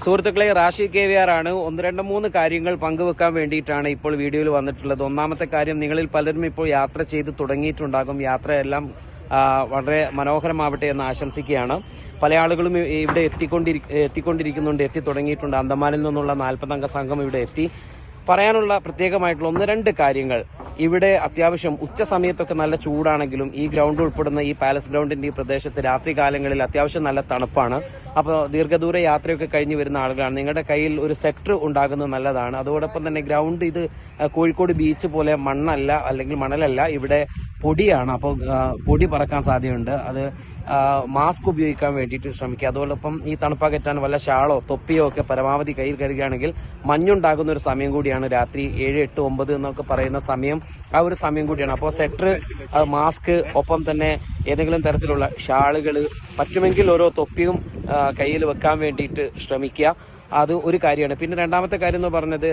സുഹൃത്തുക്കളെ, റാഷി KVR ആണ്. 1-2-3 കാര്യങ്ങൾ പങ്കുവെക്കാൻ വേണ്ടിയിട്ടാണ് ഇപ്പോൾ വീഡിയോയിൽ വന്നിട്ടുള്ളത്. ഒന്നാമത്തെ കാര്യം, നിങ്ങളിൽ പലരും ഇപ്പോൾ യാത്ര ചെയ്ത് തുടങ്ങിയിട്ടുണ്ടാകും. യാത്രയെല്ലാം വളരെ മനോഹരമാവട്ടെ എന്ന് ആശംസിക്കുകയാണ്. പല ആളുകളും ഇവിടെ എത്തിക്കൊണ്ടിരിക്കുന്നുണ്ട്, എത്തി തുടങ്ങിയിട്ടുണ്ട്. അന്തമാനിൽ നിന്നുള്ള 40 അംഗ സംഘം ഇവിടെ എത്തി. പറയാനുള്ള പ്രത്യേകമായിട്ടുള്ള 1-2 കാര്യങ്ങൾ. ഇവിടെ അത്യാവശ്യം ഉച്ച സമയത്തൊക്കെ നല്ല ചൂടാണെങ്കിലും ഈ ഗ്രൗണ്ട് ഉൾപ്പെടുന്ന ഈ പാലസ് ഗ്രൗണ്ടിന്റെ ഈ പ്രദേശത്ത് രാത്രി കാലങ്ങളിൽ അത്യാവശ്യം നല്ല തണുപ്പാണ്. അപ്പോൾ ദീർഘദൂര യാത്രയൊക്കെ കഴിഞ്ഞ് വരുന്ന ആളുകളാണ്. നിങ്ങളുടെ കയ്യിൽ ഒരു സെറ്റർ ഉണ്ടാകുന്നത് നല്ലതാണ്. അതോടൊപ്പം തന്നെ ഗ്രൗണ്ട് ഇത് കോഴിക്കോട് ബീച്ച് പോലെ മണ്ണല്ല, അല്ലെങ്കിൽ മണലല്ല, ഇവിടെ പൊടിയാണ്. അപ്പോൾ പൊടി പറക്കാൻ സാധ്യതയുണ്ട്. അത് മാസ്ക് ഉപയോഗിക്കാൻ വേണ്ടിയിട്ട് ശ്രമിക്കുക. അതോടൊപ്പം ഈ തണുപ്പകറ്റാൻ വല്ല ഷാളോ തൊപ്പിയോ ഒക്കെ പരമാവധി കയ്യിൽ കരുതുകയാണെങ്കിൽ മഞ്ഞുണ്ടാകുന്ന ഒരു സമയം കൂടിയാണ് രാത്രി 7, 8, 9 എന്നൊക്കെ പറയുന്ന സമയം. ആ ഒരു സമയം കൂടിയാണ്. അപ്പോൾ സെറ്റർ, മാസ്ക്, ഒപ്പം തന്നെ ഏതെങ്കിലും തരത്തിലുള്ള ഷാളുകൾ, പറ്റുമെങ്കിൽ ഓരോ തൊപ്പിയും കയ്യിൽ വെക്കാൻ വേണ്ടിയിട്ട് ശ്രമിക്കുക. അത് ഒരു കാര്യമാണ്. പിന്നെ രണ്ടാമത്തെ കാര്യം എന്ന് പറഞ്ഞത്,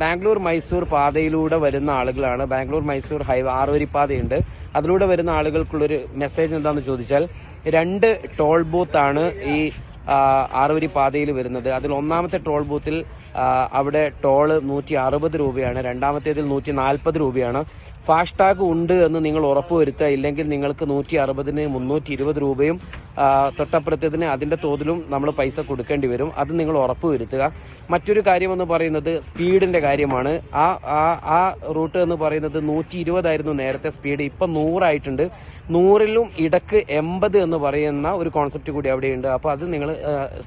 ബാംഗ്ലൂർ മൈസൂർ പാതയിലൂടെ വരുന്ന ആളുകളാണ്. ബാംഗ്ലൂർ മൈസൂർ ഹൈവേ 6 വരിപ്പാതയുണ്ട്. അതിലൂടെ വരുന്ന ആളുകൾക്കുള്ളൊരു മെസ്സേജ് എന്താണെന്ന് ചോദിച്ചാൽ, 2 ടോൾ ബൂത്താണ് ഈ 6 വരിപ്പാതയിൽ വരുന്നത്. അതിൽ ഒന്നാമത്തെ ടോൾ ബൂത്തിൽ അവിടെ ടോള് 160 രൂപയാണ്, രണ്ടാമത്തേതിൽ 140 രൂപയാണ്. ഫാസ്ടാഗ് ഉണ്ട് എന്ന് നിങ്ങൾ ഉറപ്പുവരുത്തുക. ഇല്ലെങ്കിൽ നിങ്ങൾക്ക് 160-ന് 320 രൂപയും തൊട്ടപ്പുറത്തേതിന് അതിന്റെ തോതിലും നമ്മൾ പൈസ കൊടുക്കേണ്ടി വരും. അത് നിങ്ങൾ ഉറപ്പുവരുത്തുക. മറ്റൊരു കാര്യമെന്ന് പറയുന്നത് സ്പീഡിന്റെ കാര്യമാണ്. ആ റൂട്ട് എന്ന് പറയുന്നത് 120 ആയിരുന്നു നേരത്തെ സ്പീഡ്, ഇപ്പം 100 ആയിട്ടുണ്ട്. 100-ലും ഇടക്ക് 80 എന്ന് പറയുന്ന ഒരു കോൺസെപ്റ്റ് കൂടി അവിടെയുണ്ട്. അപ്പോൾ അത് നിങ്ങൾ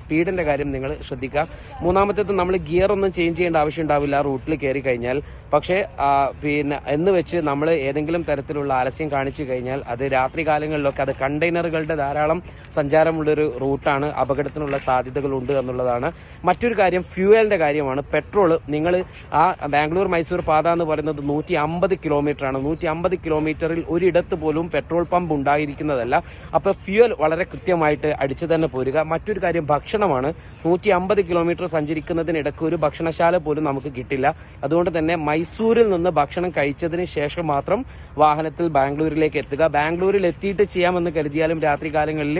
സ്പീഡിന്റെ കാര്യം നിങ്ങൾ ശ്രദ്ധിക്കുക. മൂന്നാമത്തേത്, നമ്മൾ ഗിയർ ഒന്നും ചേഞ്ച് ചെയ്യേണ്ട ആവശ്യം ഉണ്ടാവില്ല റൂട്ടിൽ കയറി കഴിഞ്ഞാൽ. പക്ഷേ പിന്നെ എന്ന് വെച്ച് നമ്മൾ ഏതെങ്കിലും തരത്തിലുള്ള ആലസ്യം കാണിച്ചു കഴിഞ്ഞാൽ അത് രാത്രി കാലങ്ങളിലൊക്കെ അത് കണ്ടെയ്നറുകളുടെ ധാരാളം സഞ്ചാരമുള്ളൊരു റൂട്ടാണ്, അപകടത്തിനുള്ള സാധ്യതകളുണ്ട് എന്നുള്ളതാണ്. മറ്റൊരു കാര്യം ഫ്യൂവലിന്റെ കാര്യമാണ്. പെട്രോൾ, നിങ്ങൾ ആ ബാംഗ്ലൂർ മൈസൂർ പാത എന്ന് പറയുന്നത് 150 കിലോമീറ്റർ ആണ്. 150 കിലോമീറ്ററിൽ ഒരിടത്ത് പോലും പെട്രോൾ പമ്പ് ഉണ്ടായിരിക്കുന്നതല്ല. അപ്പോൾ ഫ്യൂവൽ വളരെ കൃത്യമായിട്ട് അടിച്ചു തന്നെ പോരുക. മറ്റൊരു കാര്യം ഭക്ഷണമാണ്. 150 കിലോമീറ്റർ സഞ്ചരിക്കുന്നതിനിടയ്ക്ക് ഒരു ഭക്ഷണശാല പോലും നമുക്ക് കിട്ടില്ല. അതുകൊണ്ട് തന്നെ മൈസൂരിൽ നിന്ന് ഭക്ഷണം കഴിച്ചതിന് ശേഷം മാത്രം വാഹനത്തിൽ ബാംഗ്ലൂരിലേക്ക് എത്തുക. ബാംഗ്ലൂരിൽ എത്തിയിട്ട് ചെയ്യാമെന്ന് കരുതിയാലും രാത്രി കാലങ്ങളിൽ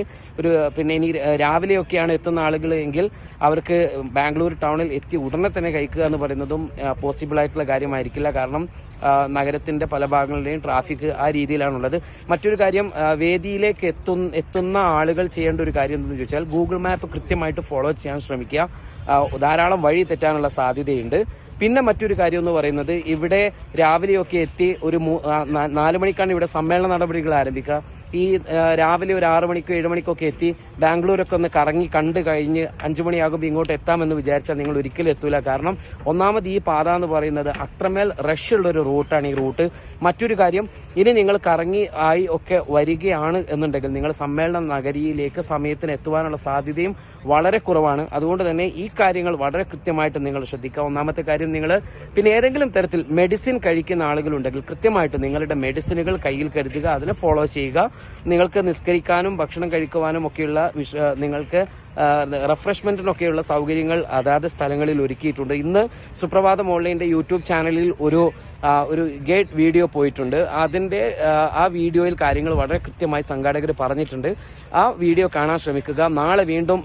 പിന്നെ ഇനി രാവിലെയൊക്കെയാണ് എത്തുന്ന ആളുകൾ എങ്കിൽ അവർക്ക് ബാംഗ്ലൂർ ടൗണിൽ എത്തി ഉടനെ തന്നെ കഴിക്കുക എന്ന് പറയുന്നതും പോസിബിൾ ആയിട്ടുള്ള കാര്യമായിരിക്കില്ല. കാരണം നഗരത്തിന്റെ പല ഭാഗങ്ങളിലെയും ട്രാഫിക് ആ രീതിയിലാണുള്ളത്. മറ്റൊരു കാര്യം, വേദിയിലേക്ക് എത്തുന്ന ആളുകൾ ചെയ്യേണ്ട ഒരു കാര്യം എന്തെന്ന് ചോദിച്ചാൽ, ഗൂഗിൾ മാപ്പ് കൃത്യമായിട്ട് ഫോളോ ചെയ്യാൻ ശ്രമിക്കുക. ധാരാളം വഴി തെറ്റാനുള്ള സാധ്യതയുണ്ട്. പിന്നെ മറ്റൊരു കാര്യം എന്ന് പറയുന്നത്, ഇവിടെ രാവിലെയൊക്കെ എത്തി ഒരു 4 മണിക്കാണ് ഇവിടെ സമ്മേളന നടപടികൾ ആരംഭിക്കുക. ഈ രാവിലെ ഒരു 6 മണിക്കോ 7 മണിക്കൊക്കെ എത്തി ബാംഗ്ലൂരൊക്കെ ഒന്ന് കറങ്ങി കണ്ടു കഴിഞ്ഞ് 5 മണിയാകുമ്പോൾ ഇങ്ങോട്ട് എത്താമെന്ന് വിചാരിച്ചാൽ നിങ്ങൾ ഒരിക്കലും എത്തൂല. കാരണം ഒന്നാമത് ഈ പാത എന്ന് പറയുന്നത് അത്രമേൽ റഷ് ഉള്ളൊരു റൂട്ടാണ് ഈ റൂട്ട്. മറ്റൊരു കാര്യം, ഇനി നിങ്ങൾ കറങ്ങി ആയി ഒക്കെ വരികയാണ് എന്നുണ്ടെങ്കിൽ നിങ്ങൾ സമ്മേളന നഗരിയിലേക്ക് സമയത്തിന് എത്തുവാനുള്ള സാധ്യതയും വളരെ കുറവാണ്. അതുകൊണ്ട് തന്നെ ഈ കാര്യങ്ങൾ വളരെ കൃത്യമായിട്ട് നിങ്ങൾ ശ്രദ്ധിക്കുക. ഒന്നാമത്തെ കാര്യം, നിങ്ങൾ പിന്നെ ഏതെങ്കിലും തരത്തിൽ മെഡിസിൻ കഴിക്കുന്ന ആളുകളുണ്ടെങ്കിൽ കൃത്യമായിട്ട് നിങ്ങളുടെ മെഡിസിനുകൾ കയ്യിൽ കരുതുക, അതിനെ ഫോളോ ചെയ്യുക. നിങ്ങൾക്ക് നിസ്കരിക്കാനും ഭക്ഷണം കഴിക്കുവാനും ഒക്കെയുള്ള നിങ്ങൾക്ക് റിഫ്രഷ്മെന്റിനൊക്കെയുള്ള സൗകര്യങ്ങൾ അതാത് സ്ഥലങ്ങളിൽ ഒരുക്കിയിട്ടുണ്ട്. ഇന്ന് സുപ്രഭാതം ഓൺലൈൻ്റെ യൂട്യൂബ് ചാനലിൽ ഒരു ഗേറ്റ് വീഡിയോ പോയിട്ടുണ്ട്. അതിന്റെ ആ വീഡിയോയിൽ കാര്യങ്ങൾ വളരെ കൃത്യമായി സംഘാടകർ പറഞ്ഞിട്ടുണ്ട്. ആ വീഡിയോ കാണാൻ ശ്രമിക്കുക. നാളെ വീണ്ടും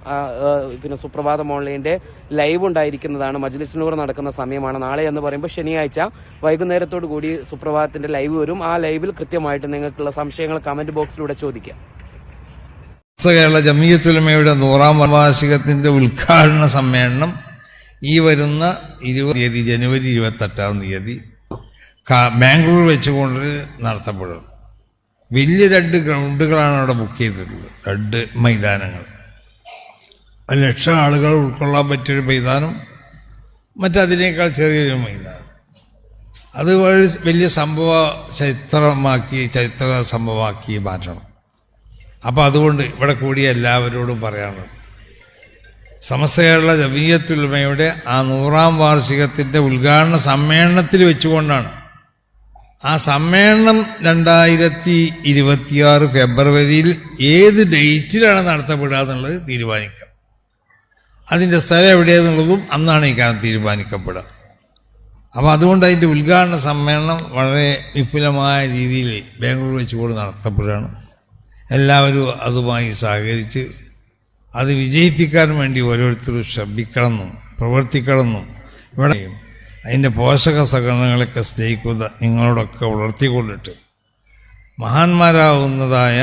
പിന്നെ സുപ്രഭാതം ഓൺലൈൻ്റെ ലൈവ് ഉണ്ടായിരിക്കുന്നതാണ്. മജ്ലിസ് നൂർ നടക്കുന്ന സമയമാണ് നാളെ എന്ന് പറയുമ്പോൾ ശനിയാഴ്ച വൈകുന്നേരത്തോടു കൂടി സുപ്രഭാതത്തിന്റെ ലൈവ് വരും. ആ ലൈവിൽ കൃത്യമായിട്ട് നിങ്ങൾക്കുള്ള സംശയങ്ങൾ കമന്റ് ബോക്സിലൂടെ ചോദിക്കാം. കേരള ജമിയത്തുൽ ഉലമയുടെ 100ാം വാർഷികത്തിന്റെ ഉദ്ഘാടന സമ്മേളനം ഈ വരുന്ന 20 തീയതി ജനുവരി 28-ാം തീയതി ബാംഗ്ലൂർ വെച്ചുകൊണ്ട് നടത്തപ്പെടും. വലിയ 2 ഗ്രൗണ്ടുകളാണ് അവിടെ ബുക്ക് ചെയ്തിട്ടുള്ളത്, 2 മൈതാനങ്ങൾ. 1,00,000 ആളുകൾ ഉൾക്കൊള്ളാൻ പറ്റിയൊരു മൈതാനം, മറ്റതിനേക്കാൾ ചെറിയൊരു മൈതാനം. അത് വലിയ ചരിത്ര സംഭവമാക്കി മാറ്റണം. അപ്പോൾ അതുകൊണ്ട് ഇവിടെ കൂടിയ എല്ലാവരോടും പറയാനുള്ളത്, സമസ്ത കേരള ജമിയത്തുൽ ഉലമയുടെ ആ 100ാം വാർഷികത്തിൻ്റെ ഉദ്ഘാടന സമ്മേളനത്തിൽ വെച്ചുകൊണ്ടാണ്. ആ സമ്മേളനം 2026 ഫെബ്രുവരിയിൽ ഏത് ഡേറ്റിലാണ് നടത്തപ്പെടുക എന്നുള്ളത് തീരുമാനിക്കാം. അതിൻ്റെ സ്ഥലം എവിടെയെന്നുള്ളതും അന്നാണ് ഈ കാലം തീരുമാനിക്കപ്പെടുക. അപ്പോൾ അതുകൊണ്ട് അതിൻ്റെ ഉദ്ഘാടന സമ്മേളനം വളരെ വിപുലമായ രീതിയിൽ ബാംഗ്ലൂർ വെച്ചുകൊണ്ട് നടത്തപ്പെടുകയാണ്. എല്ലാവരും അതുമായി സഹകരിച്ച് അത് വിജയിപ്പിക്കാൻ വേണ്ടി ഓരോരുത്തരും ശ്രമിക്കണമെന്നും പ്രവർത്തിക്കണമെന്നും ഇവിടെ അതിൻ്റെ പോഷക സംഘടനകളൊക്കെ സ്നേഹിക്കുന്ന നിങ്ങളോടൊക്കെ വളർത്തിക്കൊണ്ടിട്ട് മഹാന്മാരാകുന്നതായ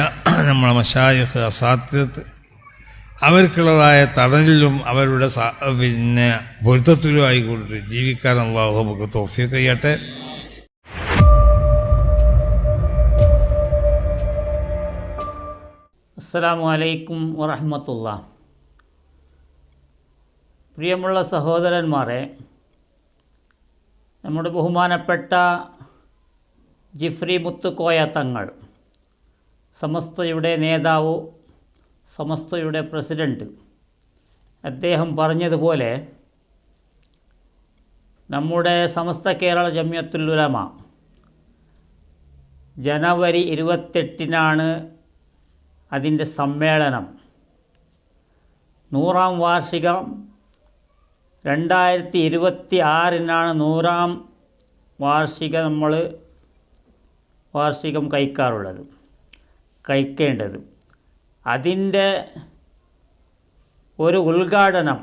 നമ്മളെ മശായിഖ് അസാധ്യത്ത് അവർക്കുള്ളതായ തടലിലും അവരുടെ പൊരുത്തത്തിലും ആയിക്കൊണ്ട് ജീവിക്കാൻ അല്ലാഹു നമുക്ക് തൗഫീഖ് ചെയ്യട്ടെ. അസ്സലാമു അലൈക്കും വറഹ്മത്തുള്ളാഹി. പ്രിയമുള്ള സഹോദരന്മാരെ, നമ്മുടെ ബഹുമാനപ്പെട്ട ജിഫ്രി മുത്തുക്കോയ തങ്ങൾ, സമസ്തയുടെ നേതാവ്, സമസ്തയുടെ പ്രസിഡൻറ്റ്, അദ്ദേഹം പറഞ്ഞതുപോലെ നമ്മുടെ സമസ്ത കേരള ജമിയത്തുൽ ഉലമ ജനുവരി 28-നാണ് അതിൻ്റെ സമ്മേളനം. 100-ാം വാർഷികം 2026-നാണ് 100-ാം വാർഷികം കഴിക്കേണ്ടത്. അതിൻ്റെ ഒരു ഉദ്ഘാടനം,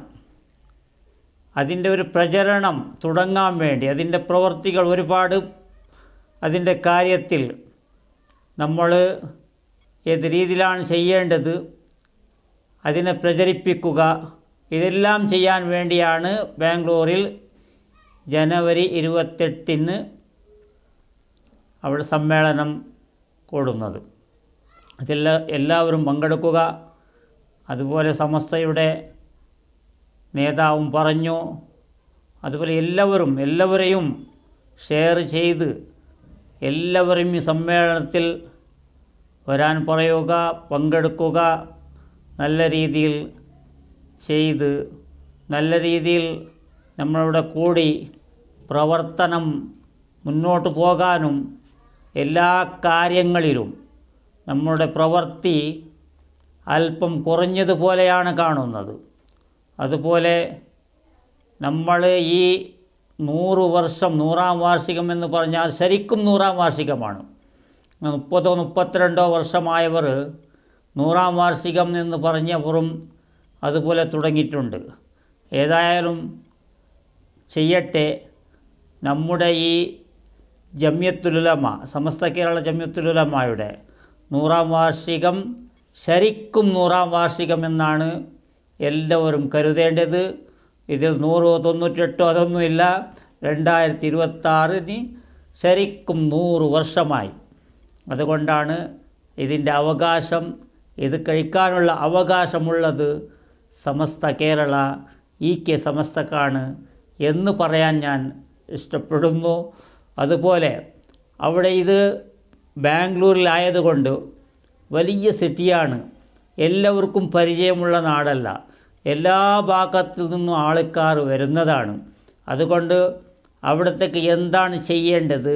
അതിൻ്റെ ഒരു പ്രചരണം തുടങ്ങാൻ വേണ്ടി അതിൻ്റെ പ്രവർത്തികൾ ഒരുപാട്, അതിൻ്റെ കാര്യത്തിൽ നമ്മൾ ഏത് രീതിയിലാണ് ചെയ്യേണ്ടത്, അതിനെ പ്രചരിപ്പിക്കുക, ഇതെല്ലാം ചെയ്യാൻ വേണ്ടിയാണ് ബാംഗ്ലൂരിൽ ജനുവരി 28-ന് അവിടെ സമ്മേളനം കൂടുന്നത്. എല്ലാവരും പങ്കെടുക്കുക. അതുപോലെ സമസ്തയുടെ നേതാവും പറഞ്ഞു, അതുപോലെ എല്ലാവരെയും ഷെയർ ചെയ്ത് എല്ലാവരും ഈ സമ്മേളനത്തിൽ വരാൻ പറയുക, പങ്കെടുക്കുക, നല്ല രീതിയിൽ ചെയ്ത് നല്ല രീതിയിൽ നമ്മളിവിടെ കൂടി പ്രവർത്തനം മുന്നോട്ട് പോകാനും എല്ലാ കാര്യങ്ങളിലും നമ്മുടെ പ്രവൃത്തി അല്പം കുറഞ്ഞതുപോലെയാണ് കാണുന്നത്. അതുപോലെ നമ്മൾ ഈ 100 വർഷം 100-ാം വാർഷികം എന്ന് പറഞ്ഞാൽ ശരിക്കും 100-ാം വാർഷികമാണ്. 30-32 വർഷമായവർ 100-ാം വാർഷികം എന്ന് പറഞ്ഞവരും അതുപോലെ തുടങ്ങിയിട്ടുണ്ട്. ഏതായാലും ചെയ്യട്ടെ. നമ്മുടെ ഈ ജമിയത്തുൽ ഉലമ, സമസ്ത കേരള ജമിയത്തുൽ ഉലമയുടെ 100-ാം വാർഷികം ശരിക്കും 100-ാം വാർഷികം എന്നാണ് എല്ലാവരും കരുതേണ്ടത്. ഇതിൽ 100, 98 അതൊന്നുമില്ല. 2026-ന് ശരിക്കും 100 വർഷമായി. അതുകൊണ്ടാണ് ഇതിൻ്റെ അവകാശം, ഇത് കഴിക്കാനുള്ള അവകാശമുള്ളത് സമസ്ത കേരള കെ സമസ്തക്കാണ് എന്ന് പറയാൻ ഞാൻ ഇഷ്ടപ്പെടുന്നു. അതുപോലെ അവിടെ ഇത് ബാംഗ്ലൂരിലായതുകൊണ്ട് വലിയ സിറ്റിയാണ്, എല്ലാവർക്കും പരിചയമുള്ള നാടല്ല, എല്ലാ ഭാഗത്തു നിന്നും ആൾക്കാർ വരുന്നതാണ്. അതുകൊണ്ട് അവിടത്തേക്ക് എന്താണ് ചെയ്യേണ്ടത്,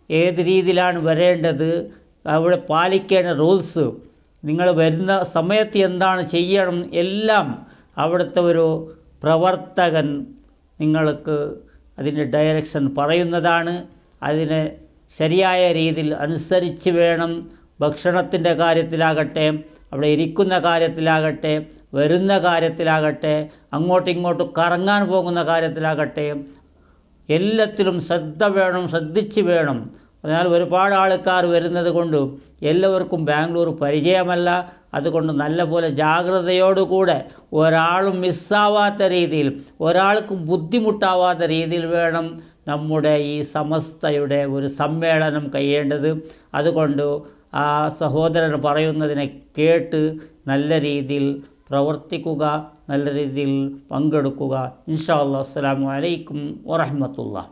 ഏത് രീതിയിലാണ് വരേണ്ടത്, അവിടെ പാലിക്കേണ്ട റൂൾസ്, നിങ്ങൾ വരുന്ന സമയത്ത് എന്താണ് ചെയ്യണം, എല്ലാം അവിടുത്തെ ഒരു പ്രവർത്തകൻ നിങ്ങൾക്ക് അതിൻ്റെ ഡയറക്ഷൻ പറയുന്നതാണ്. അതിനെ ശരിയായ രീതിയിൽ അനുസരിച്ച് വേണം. ഭക്ഷണത്തിൻ്റെ കാര്യത്തിലാകട്ടെ, അവിടെ ഇരിക്കുന്ന കാര്യത്തിലാകട്ടെ, വരുന്ന കാര്യത്തിലാകട്ടെ, അങ്ങോട്ടിങ്ങോട്ട് കറങ്ങാൻ പോകുന്ന കാര്യത്തിലാകട്ടെ, എല്ലാത്തിലും ശ്രദ്ധിച്ച് വേണം. അതിനാൽ ഒരുപാട് ആൾക്കാർ വരുന്നത് കൊണ്ട് എല്ലാവർക്കും ബാംഗ്ലൂർ പരിചയമല്ല. അതുകൊണ്ട് നല്ലപോലെ ജാഗ്രതയോടുകൂടെ ഒരാളും മിസ്സാവാത്ത രീതിയിൽ, ഒരാൾക്കും ബുദ്ധിമുട്ടാവാത്ത രീതിയിൽ വേണം നമ്മുടെ ഈ സമസ്തയുടെ ഒരു സമ്മേളനം കഴിയേണ്ടത്. അതുകൊണ്ട് ആ സഹോദരൻ പറയുന്നതിനെ കേട്ട് നല്ല രീതിയിൽ പ്രവർത്തിക്കുക, നല്ല രീതിയിൽ പങ്കെടുക്കുക. ഇൻഷാ അല്ലാഹ്. അസ്സലാമു അലൈക്കും വറഹ്മത്തുള്ളാഹി.